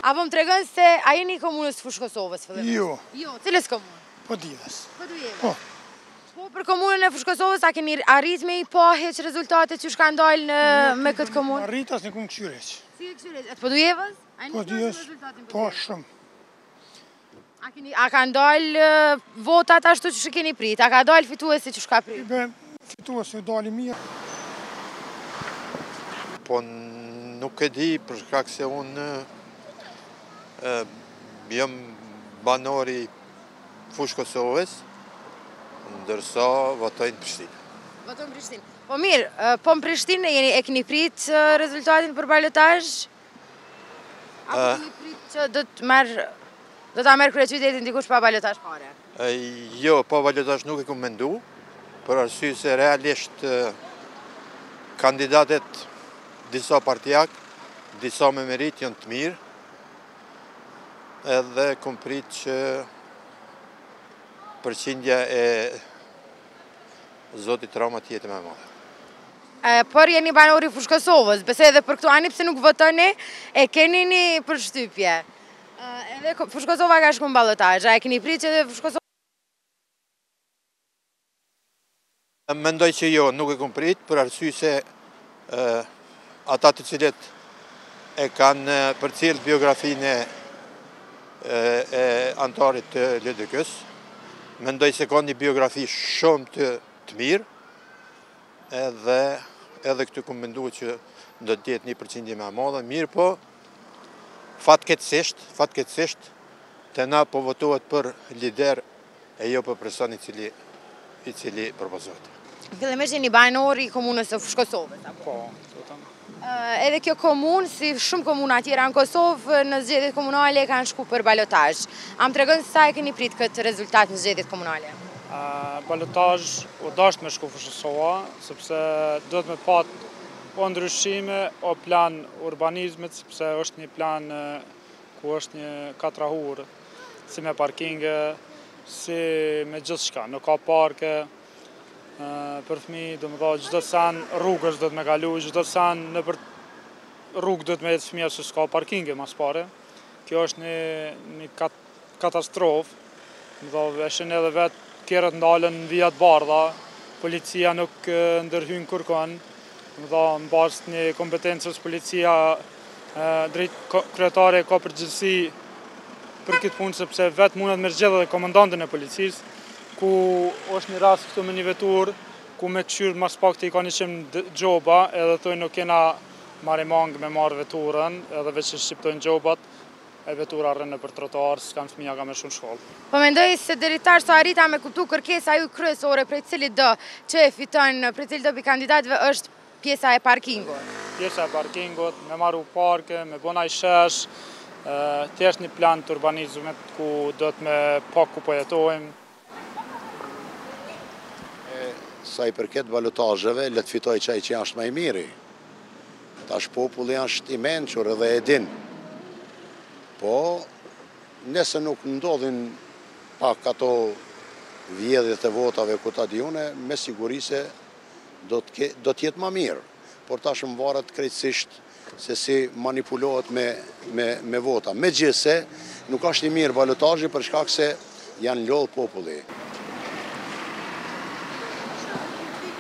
Apo më tregon se a jeni komunës Fushë Kosovës fillim? Jo. Jo, cilës komunë? Po Dives. Po Dives. Po. Po për komunën e Fushë Kosovës a keni arrit me i pa hiç rezultatet që shka ndalë me këtë komunë? Arrit as në kumë këshyreq. Si e këshyreq? Po Dives? Po Dives. Po shumë. A ka ndalë votat ashtu që keni prit? A ka dalë fituesi që shka prit? Fituesi dali mirë. Po nuk e di për shkak se unë jam banori Fushë Kosovës, ndërsa votojnë Prishtinë. Votojnë Prishtinë. Po mirë, po në Prishtinë e keni prit rezultatin për balotazh? Apo keni prit që do ta merr kryeqytetin dikush pa balotazh fare? Jo, pa balotazh nuk e kam mendu, për arsye se realisht kandidatet disa partijak, disa me merit janë të mirë, edhe kom prit që përqindja e Zotit Rama tjetë me madhe. Por jeni banori Fushë Kosovës, besoj edhe për këtu ani pse nuk votoni, e keni një përshtypje. Edhe Fushë Kosova ka shku në ballotazh, a e keni prit që edhe Fushë Kosova? Mendoj që jo, nuk e kom prit, për arsye se ata të cilët e kanë përcjellë biografinë e antarit të LDK-s, mendoj se ka një biografi shumë të mirë, edhe këtu kom mendu që do të jetë një përqindje më e madhe, mirë po fatkeqësisht të na po votohet për lider e jo për person i cili propozohet. Fillimisht jeni banori i komunës së Fushë Kosovës, apo? Po, edhe kjo komunë, si shumë komuna tjera në Kosovë, në zgjedhjet komunale kanë shku për balotazh. A më tregon sa e keni prit këtë rezultat në zgjedhjet komunale? Balotazh u dasht me shku Fushë Kosova, sepse do të me pat o ndryshime o plan urbanizmit, sepse është një plan ku është një katrahur, si me parkinge, si me gjithë shka, nuk ka parke, për fëmijë, do më dha çdo sen rrugës do të me kalu, çdo sen në për rrugë do të me jetë fëmija se s'ka parkinge mas pare. Kjo është një katastrofë, më dha veshin edhe vetë kjerët ndalën në vijat bardha, policia nuk ndërhyn kurkon, më dha në bazë një kompetencës policia drejt kryetare ka përgjegjësi për këtë punë, sepse vetë mundet me zgjedhë dhe komandantën e policisë, ku është një rast këtu me një vetur, ku me këshyrë mas pak të i ka 100 gjoba, edhe thoi nuk kena marimang me marrë veturën, edhe veç që shqiptojnë gjobat, e vetura rrënë për trotuar, s'kan fëmija ka me shumë shkollë. Po mendoj se deri tash sa arrita me kuptu kërkesa ju kryesore prej cilit do që e fiton, prej cilit do pi kandidatëve është pjesa e parkingut. Pjesa e parkingut, me marru parke, me bona i shesh, thjesht një plan të urbanizmit ku do të me pak ku po jetojmë. Sa i përket balotazheve, le të fitoj qaj që është më i miri. Tash populli është i mençur edhe e din. Po, nëse nuk ndodhin pak ato vjedhjet e votave ku ta diune, me siguri se do të jetë më mirë. Por tash më varet krejtësisht se si manipulohet me vota. Megjithse, nuk është i mirë balotazhi për shkak se janë lodh populli.